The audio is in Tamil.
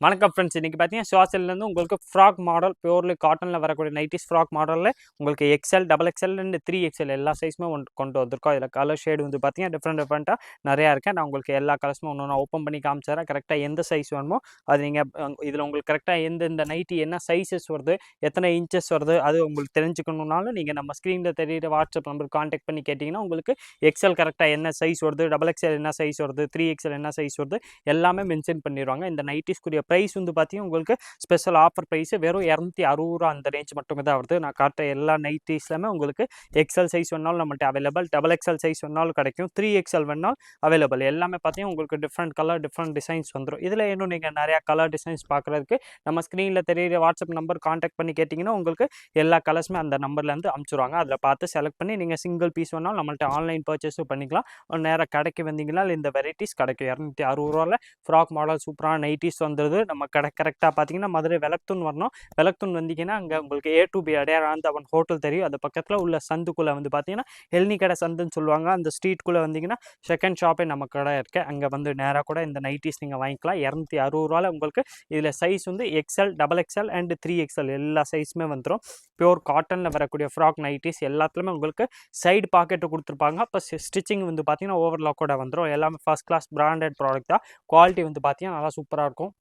வணக்கம் ஃப்ரெண்ட்ஸ். இன்றைக்கி பார்த்தீங்கன்னா ஷார்ட்ஸ்லேருந்து உங்களுக்கு ஃப்ராக் மாடல் பியூர்லி காட்டனில் வரக்கூடிய நைட்டிஸ் ஃப்ராக் மாடலில் உங்களுக்கு XL double XL and 3XL எல்லா சைஸுமே கொண்டு வந்திருக்கோம். இதில் கலர் ஷேடு வந்து பார்த்தீங்கன்னா டிஃப்ரெண்ட்டாக நிறையா இருக்குது. நான் உங்களுக்கு எல்லா கலர்ஸுமே ஒன்று ஓப்பன் பண்ணி காமிச்சாரேன். கரெக்டாக எந்த சைஸ் வேணுமோ அது நீங்கள் இதில் உங்களுக்கு கரெக்டாக இந்த நைட்டி என்ன சைஸஸ் வருது, எத்தனை இன்ச்சஸ் வருது, அது உங்களுக்கு தெரிஞ்சுக்கணுன்னாலும் நீங்கள் நம்ம ஸ்க்ரீனில் தெரியுற வாட்ஸ்அப் நம்பருக்கு கான்டாக்ட் பண்ணி கேட்டிங்கன்னா உங்களுக்கு எக்ஸ்எல் கரெக்டாக என்ன சைஸ் வருது, டபுள் எக்ஸ்எல் என்ன சைஸ் வருது, 3XL என்ன சைஸ் வருது எல்லாமே மென்ஷன் பண்ணிடுவாங்க. இந்த நைட்டிஸ்க்குரிய ப்ரைஸ் வந்து பார்த்தீங்கன்னா உங்களுக்கு ஸ்பெஷல் ஆஃபர் ப்ரைஸு வெறும் 260 அந்த ரேஞ்ச் மட்டுமே தான் வருது. நான் காட்டுற எல்லா நைட்டிஸ்லையுமே உங்களுக்கு எக்ஸ்எல் சைஸ் வேணாலும் நம்மள்ட்ட அவைலபிள், டபுள் எக்ஸ்எல் சைஸ் வேணாலும் கிடைக்கும், 3XL வேணாலும் அவைலபிள். எல்லாமே பார்த்தீங்கன்னா உங்களுக்கு டிஃப்ரெண்ட் கலர் டிஃப்ரெண்ட் டிசைன்ஸ் வந்துடும். இதில் இன்னும் நீங்கள் நிறையா கலர் டிசைன்ஸ் பார்க்குறதுக்கு நம்ம ஸ்க்ரீனில் தெரியுற வாட்ஸ்அப் நம்பர் கான்டாக்ட் பண்ணி கேட்டிங்கன்னா உங்களுக்கு எல்லா கலர்ஸுமே அந்த நம்பர்லேருந்து அனுப்பிச்சுருவாங்க. அதில் பார்த்து செலக்ட் பண்ணி நீங்கள் சிங்கிள் பீஸ் வேணாலும் நம்மள்ட்ட ஆன்லைன் பர்ச்சேஸும் பண்ணிக்கலாம். நேராக கடைக்கு வந்தீங்கன்னா இந்த வெரைட்டிஸ் கிடைக்கும். 260 ஃப்ராக் மாடல் சூப்பரான நைட்டிஸ் வந்துடுது. நம்ம கரெக்டாக பார்த்தீங்கன்னா மதுரை வெலக்தூன் வரணும். வெலக்தூன் வந்தீங்கன்னா அங்கே உங்களுக்கு A to B அடையாராந்தவன் ஹோட்டல் தெரியும். அது பக்கத்தில் உள்ள சந்துக்குள்ளே வந்து பார்த்தீங்கன்னா எல்னி கடை சந்துன்னு சொல்லுவாங்க. அந்த ஸ்ட்ரீட்குள்ளே வந்தீங்கன்னா செகண்ட் ஷாப்பே நம்ம கடை இருக்குது. அங்கே வந்து நேராக கூட இந்த நைட்டிஸ் நீங்கள் வாங்கிக்கலாம். 260 உங்களுக்கு இதில் சைஸ் வந்து XL double XL and 3XL எல்லா சைஸுமே வந்துடும். பியூர் காட்டனில் வரக்கூடிய ஃப்ராக் நைட்டிஸ் எல்லாத்துலேயுமே உங்களுக்கு சைடு பாக்கெட்டு கொடுத்துருப்பாங்க. அப்போ ஸ்டிச்சிங் வந்து பார்த்தீங்கன்னா ஓவர்லாக்கோட வந்துடும். எல்லாமே ஃபர்ஸ்ட் கிளாஸ் பிராண்டட் ப்ராடக்ட் தான். குவாலிட்டி வந்து பார்த்தீங்கன்னா நல்லா சூப்பராக இருக்கும்.